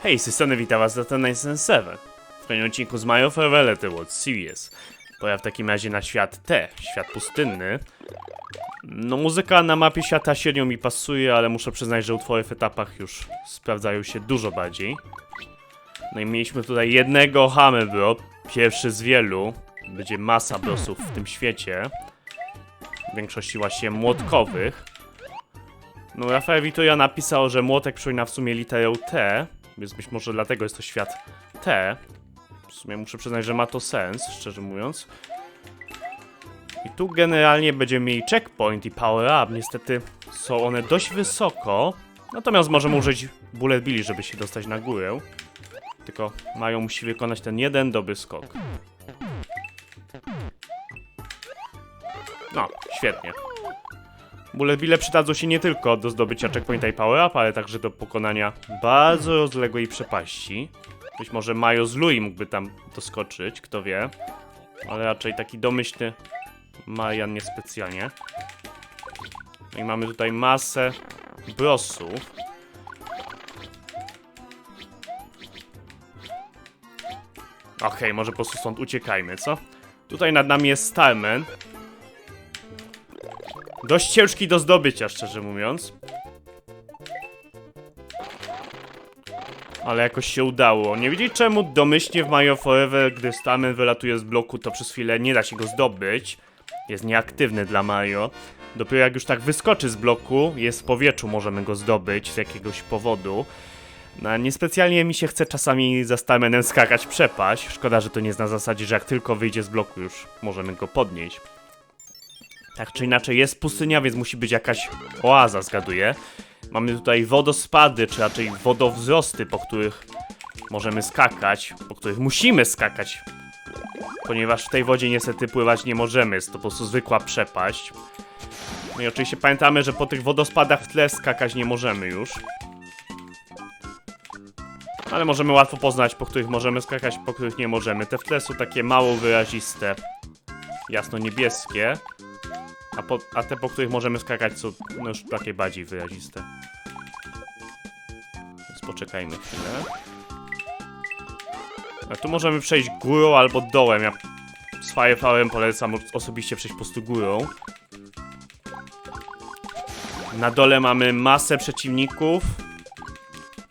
Hej, z tej strony witam was za ten 7 w kolejnym odcinku z Mario Forever The World Series. Pora w takim razie na świat T, świat pustynny. No muzyka na mapie świata średnio mi pasuje, ale muszę przyznać, że utwory w etapach już sprawdzają się dużo bardziej. No i mieliśmy tutaj jednego Hammer Bro, pierwszy z wielu. Będzie masa brosów w tym świecie. W większości właśnie młotkowych. No Rafael Witoria napisał, że młotek przypomina w sumie literę T, więc być może dlatego jest to świat T. W sumie muszę przyznać, że ma to sens, szczerze mówiąc. I tu generalnie będziemy mieli checkpoint i power up. Niestety są one dość wysoko. Natomiast możemy użyć Bullet Billy, żeby się dostać na górę. Tylko Mario musi wykonać ten jeden dobry skok. No, świetnie. Bullet Bille przydadzą się nie tylko do zdobycia checkpointa i power up, ale także do pokonania bardzo rozległej przepaści. Być może Mario z Lui mógłby tam doskoczyć, kto wie. Ale raczej taki domyślny Marian niespecjalnie. No i mamy tutaj masę brosów. Okej, może po prostu stąd uciekajmy, co? Tutaj nad nami jest Starman. Dość ciężki do zdobycia, szczerze mówiąc. Ale jakoś się udało. Nie wiedzieć czemu domyślnie w Mario Forever, gdy Starman wylatuje z bloku, to przez chwilę nie da się go zdobyć. Jest nieaktywny dla Mario. Dopiero jak już tak wyskoczy z bloku, jest w powietrzu, możemy go zdobyć z jakiegoś powodu. No, niespecjalnie mi się chce czasami za Starmanem skakać przepaść. Szkoda, że to nie jest na zasadzie, że jak tylko wyjdzie z bloku, już możemy go podnieść. Tak czy inaczej jest pustynia, więc musi być jakaś oaza, zgaduję. Mamy tutaj wodospady, czy raczej wodowzrosty, po których możemy skakać, po których musimy skakać. Ponieważ w tej wodzie niestety pływać nie możemy, jest to po prostu zwykła przepaść. No i oczywiście pamiętamy, że po tych wodospadach w tle skakać nie możemy już. Ale możemy łatwo poznać, po których możemy skakać, po których nie możemy. Te w tle są takie mało wyraziste, jasno-niebieskie. A te, po których możemy skakać, są no już takie bardziej wyraziste. Więc poczekajmy chwilę. A tu możemy przejść górą albo dołem. Ja z Fireflowerem polecam osobiście przejść po prostu górą. Na dole mamy masę przeciwników.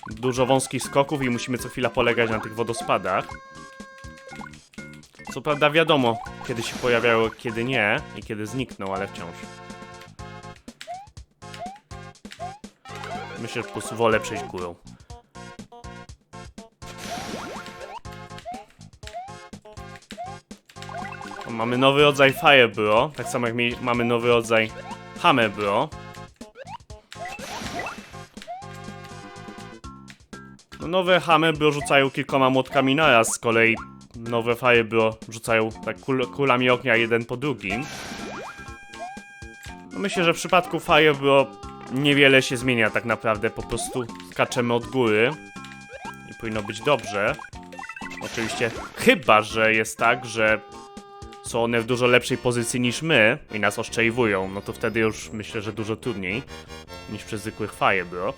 Dużo wąskich skoków i musimy co chwila polegać na tych wodospadach. Co prawda wiadomo, kiedy się pojawiały, kiedy nie i kiedy znikną, ale wciąż. Myślę, że po prostu wolę przejść górą. O, mamy nowy rodzaj Fire Bro, tak samo jak mamy nowy rodzaj Hammer Bro. No, nowe Hammer Bro rzucają kilkoma młotkami naraz, z kolei nowe Fire Bro rzucają tak kulami ognia jeden po drugim. No myślę, że w przypadku Fire Bro niewiele się zmienia tak naprawdę, po prostu skaczemy od góry i powinno być dobrze. Oczywiście chyba, że jest tak, że są one w dużo lepszej pozycji niż my i nas oszczędzą, no to wtedy już myślę, że dużo trudniej niż przy zwykłych Fire Bro.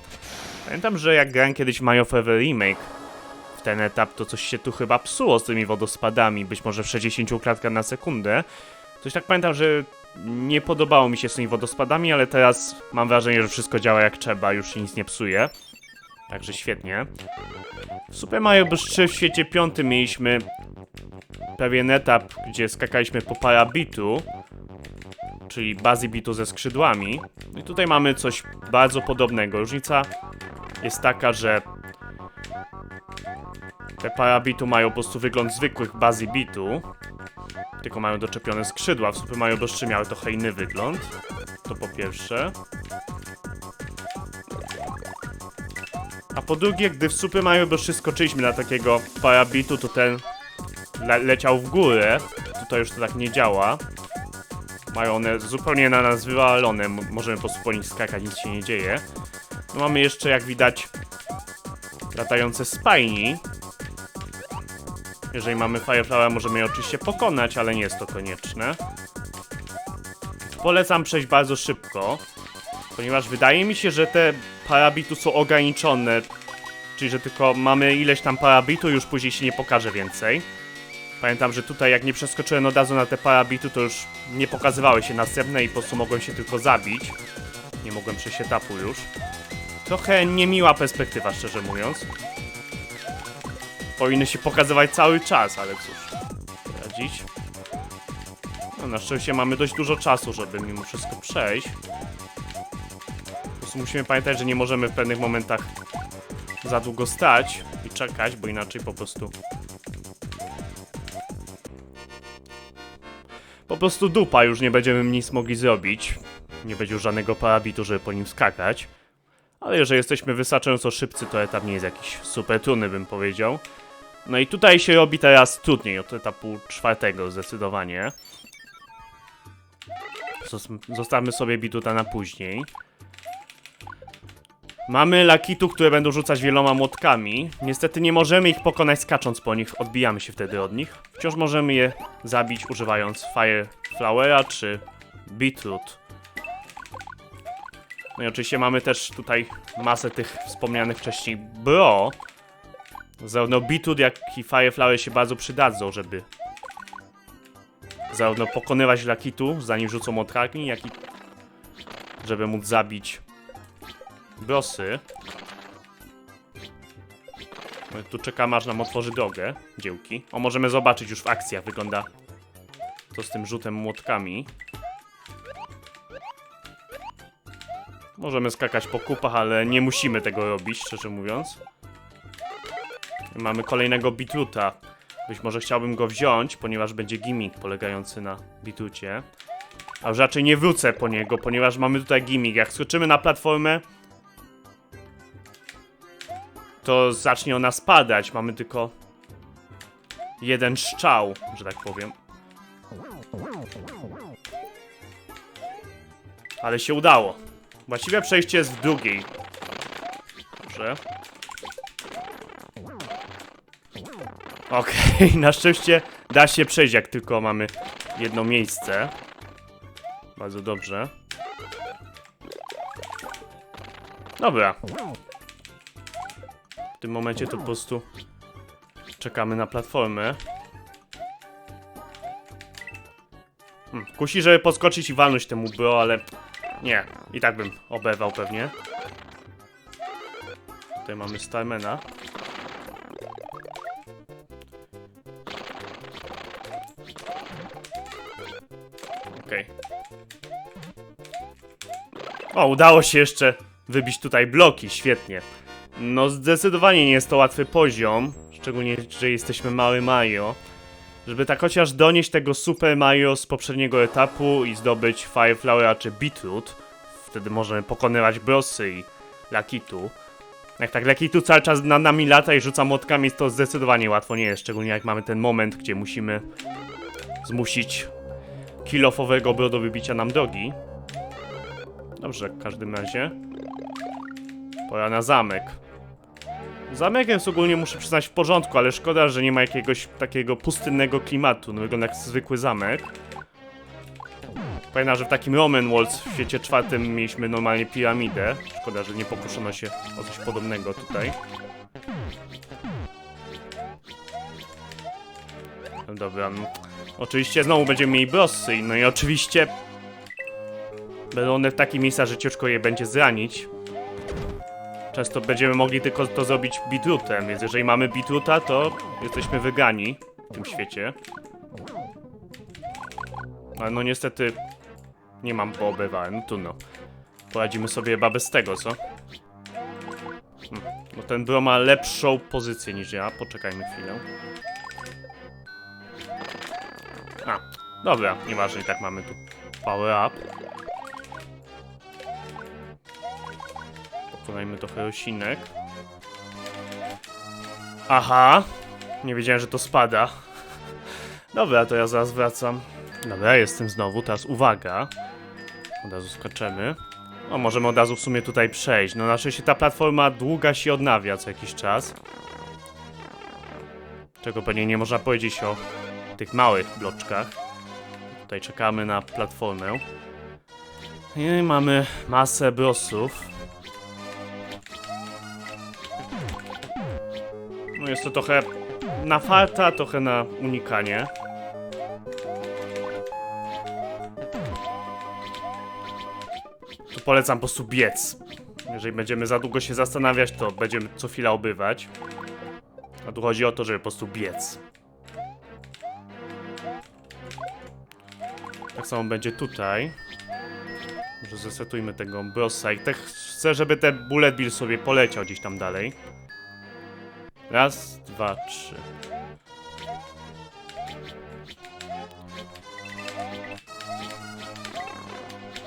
Pamiętam, że jak grałem kiedyś w Mario Forever Remake w ten etap, to coś się tu chyba psuło z tymi wodospadami, być może w 60 klatkach na sekundę. Coś tak pamiętam, że nie podobało mi się z tymi wodospadami, ale teraz mam wrażenie, że wszystko działa jak trzeba, już się nic nie psuje. Także świetnie. W Super Mario Bros. 3 w świecie 5 mieliśmy pewien etap, gdzie skakaliśmy po Parabitu, czyli Bazibitu ze skrzydłami. I tutaj mamy coś bardzo podobnego. Różnica jest taka, że te Parabitu mają po prostu wygląd zwykłych Bazibitu, tylko mają doczepione skrzydła. W Super Mario Bros. 3 miały trochę inny wygląd. To po pierwsze. A po drugie, gdy w Super Mario Bros. 3 skoczyliśmy na takiego Parabitu, to ten leciał w górę. Tutaj już to tak nie działa. Mają one zupełnie na nas wywalone. Możemy po prostu po nich skakać, nic się nie dzieje. No mamy jeszcze, jak widać, latające spajni. Jeżeli mamy Fireflower, możemy je oczywiście pokonać, ale nie jest to konieczne. Polecam przejść bardzo szybko, ponieważ wydaje mi się, że te Parabitu są ograniczone. czyli że tylko mamy ileś tam parabitu, już później się nie pokaże więcej. Pamiętam, że tutaj jak nie przeskoczyłem od razu na te parabitu, to już nie pokazywały się następne i po prostu mogłem się tylko zabić. Nie mogłem przejść etapu już. Trochę niemiła perspektywa, szczerze mówiąc. Powinny się pokazywać cały czas, ale cóż, radzić. No, na szczęście mamy dość dużo czasu, żeby mimo wszystko przejść. Po prostu musimy pamiętać, że nie możemy w pewnych momentach za długo stać i czekać, bo inaczej po prostu... Po prostu dupa, już nie będziemy nic mogli zrobić. Nie będzie już żadnego parabitu, żeby po nim skakać. Ale jeżeli jesteśmy wystarczająco szybcy, to etap nie jest jakiś super trudny, bym powiedział. No i tutaj się robi teraz trudniej od etapu 4 zdecydowanie. Zostawmy sobie bituta na później. Mamy lakitów, które będą rzucać wieloma młotkami. Niestety nie możemy ich pokonać skacząc po nich, odbijamy się wtedy od nich. Wciąż możemy je zabić używając Fire Flowera czy Beetroot. No i oczywiście mamy też tutaj masę tych wspomnianych wcześniej bro. Zarówno Beetroot jak i Fire Flower się bardzo przydadzą, żeby zarówno pokonywać lakitu, zanim rzucą młotkami, jak i żeby móc zabić brosy. No, tu czekamy, aż nam otworzy drogę, dziełki. O, możemy zobaczyć już w akcji, jak wygląda to z tym rzutem młotkami. Możemy skakać po kupach, ale nie musimy tego robić, szczerze mówiąc. Mamy kolejnego Beetroota. Być może chciałbym go wziąć, ponieważ będzie gimmick polegający na Beetroocie. A już raczej nie wrócę po niego, ponieważ mamy tutaj gimmick. Jak skoczymy na platformę, to zacznie ona spadać. Mamy tylko jeden strzał, że tak powiem. Ale się udało. Właściwie przejście jest w drugiej. Dobrze. Okej, na szczęście da się przejść, jak tylko mamy jedno miejsce. Bardzo dobrze. Dobra. W tym momencie to po prostu czekamy na platformę. Kusi, żeby podskoczyć i walnąć temu bro, ale nie. I tak bym oberwał pewnie. Tutaj mamy Starmana. Okej. O, udało się jeszcze wybić tutaj bloki, świetnie. No zdecydowanie nie jest to łatwy poziom, szczególnie, że jesteśmy mały Mario. Żeby tak chociaż donieść tego Super Mario z poprzedniego etapu i zdobyć Fire Flowera czy Beetroot, wtedy możemy pokonywać brosy i Lakitu. Jak tak Lakitu cały czas nad nami lata i rzuca młotkami, to zdecydowanie łatwo nie jest, szczególnie jak mamy ten moment, gdzie musimy zmusić kill-offowego bro do wybicia nam drogi. Dobrze, w każdym razie. Pora na zamek. Zamek jest ogólnie, muszę przyznać, w porządku, ale szkoda, że nie ma jakiegoś takiego pustynnego klimatu. No wygląda jak zwykły zamek. Pamiętam, że w takim Roman Worlds w świecie 4 mieliśmy normalnie piramidę. Szkoda, że nie pokuszono się o coś podobnego tutaj. No dobra, no. Oczywiście znowu będziemy mieli brosy, no i oczywiście będą one w takich miejscach, że ciężko je będzie zranić. Często będziemy mogli tylko to zrobić Beetrootem, więc jeżeli mamy Beetroota, to jesteśmy wygrani w tym świecie. Ale no niestety nie mam, bo obywałem, no trudno. Poradzimy sobie chyba bez tego, co? No ten bro ma lepszą pozycję niż ja, poczekajmy chwilę. A, dobra, nieważne, i tak mamy tu power up. Pokonajmy trochę rosinek. Aha! Nie wiedziałem, że to spada. Dobra, to ja zaraz wracam. Dobra, jestem znowu, teraz uwaga. Od razu skaczemy. O, możemy od razu w sumie tutaj przejść. No na szczęście ta platforma długa się odnawia co jakiś czas. Czego pewnie nie można powiedzieć o tych małych bloczkach. Tutaj czekamy na platformę. I mamy masę brosów. No jest to trochę na farta, trochę na unikanie. Tu polecam po prostu biec. Jeżeli będziemy za długo się zastanawiać, to będziemy co chwila obywać. A tu chodzi o to, żeby po prostu biec. Tak samo będzie tutaj. Może zresetujmy tego brossa i tak chcę, żeby ten bullet bill sobie poleciał gdzieś tam dalej. Raz, dwa, trzy.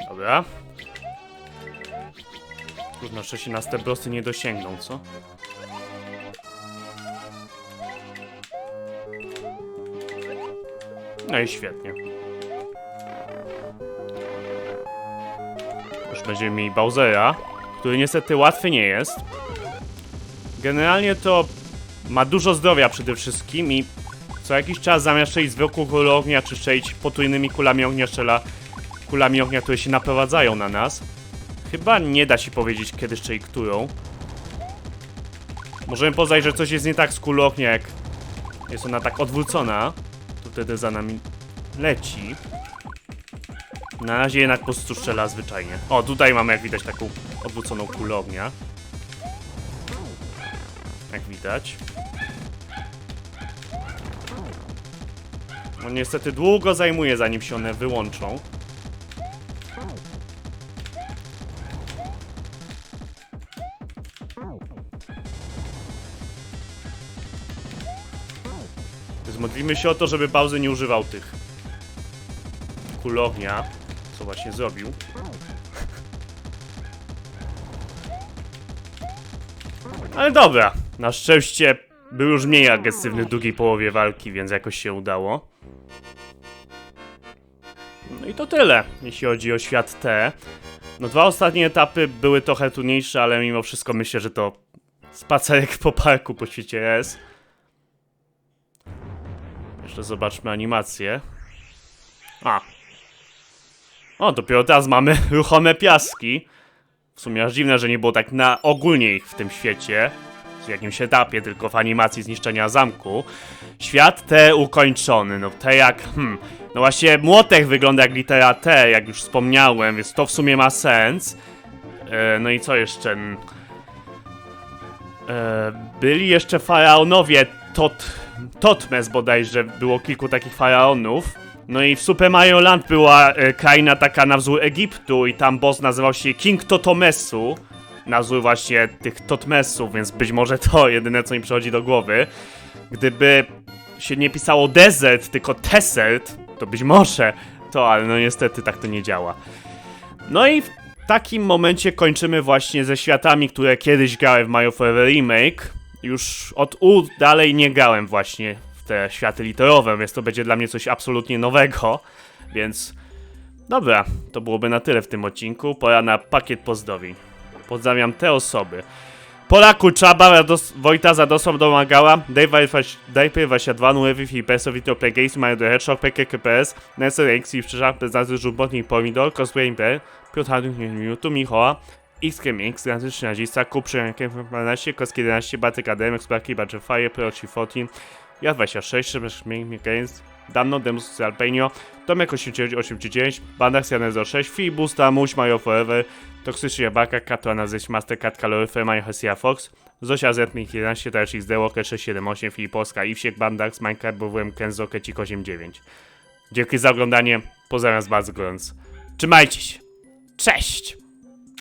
Dobra. Trudno, że się nas te brosy nie dosięgną, co? No i świetnie. Już będziemy mieli Bowsera, który niestety łatwy nie jest. Generalnie to ma dużo zdrowia przede wszystkim i co jakiś czas zamiast strzelić zwykłą kulą ognia, czy strzelić potrójnymi kulami ognia, strzela kulami ognia, które się naprowadzają na nas. Chyba nie da się powiedzieć, kiedy strzeli którą. Możemy poznać, że coś jest nie tak z kulą ognia, jak jest ona tak odwrócona. To wtedy za nami leci. Na razie jednak po prostu strzela zwyczajnie. O, tutaj mamy, jak widać, taką odwróconą kulę ognia. Jak widać. No niestety długo zajmuje, zanim się one wyłączą. Więc modlimy się o to, żeby Bowser nie używał tych kul ognia, co właśnie zrobił. Ale dobra, na szczęście był już mniej agresywny w drugiej połowie walki, więc jakoś się udało. No i to tyle, jeśli chodzi o świat T. No dwa ostatnie etapy były trochę trudniejsze, ale mimo wszystko myślę, że to spacerek po parku po świecie S. Jeszcze zobaczmy animację. O, dopiero teraz mamy ruchome piaski. W sumie aż dziwne, że nie było tak na ogólnie ich w tym świecie. W jakimś etapie, tylko w animacji zniszczenia zamku. Świat T ukończony. No T jak... No właśnie młotek wygląda jak litera T, jak już wspomniałem, więc to w sumie ma sens. No i co jeszcze? Byli jeszcze faraonowie Totmes bodajże, było kilku takich faraonów. No i w Super Mario Land była kraina taka na wzór Egiptu i tam boss nazywał się King Totomesu. Na wzór właśnie tych Totmesów, więc być może to jedyne, co mi przychodzi do głowy. Gdyby się nie pisało Desert, tylko Tessert, to być może to, ale no niestety tak to nie działa. No i w takim momencie kończymy właśnie ze światami, które kiedyś grałem w Mario Forever Remake. Już od U dalej nie grałem właśnie w te światy literowe, więc to będzie dla mnie coś absolutnie nowego. Więc dobra, to byłoby na tyle w tym odcinku. Pora na pakiet pozdrowień. Pozdrawiam te osoby. Polaku, Czaba, Wojta, Zadosław, Domagała, Dave 22, Nuevi, Filipeso, Vito, Pegase, Mario the Hedgehog, PKKPS, Nestor X, i Przyczap, Beznazy, Żubotnik, Pomidor, Cosplay Imperial, Piotr Haduk, Minutu, Michoła, XKMX, Gigantyczny Nazista, Kup, Przyjankiem, 12, Koski 11, Batyk ADM, Explaki, Badger Fire, Pro 14, Ja 26, Szybek, Mikaels, Danno, Demus, Alpenio, Tomek 8989, Bandax 106, Filibusta, Muś, Mario Forever, Toksyczny Jabaka, Kato Anazyś, Mastercard, Kaloryfer, Mario Hesia Fox, Zosia Zetnik 11, Tarcz XD, Walker 678, Filipowska, Iwsiek, Bandax, Minecraft, BWM, Kenzo, Kecik 89. Dzięki za oglądanie, pozdrawiam was bardzo gorąco. Trzymajcie się, cześć!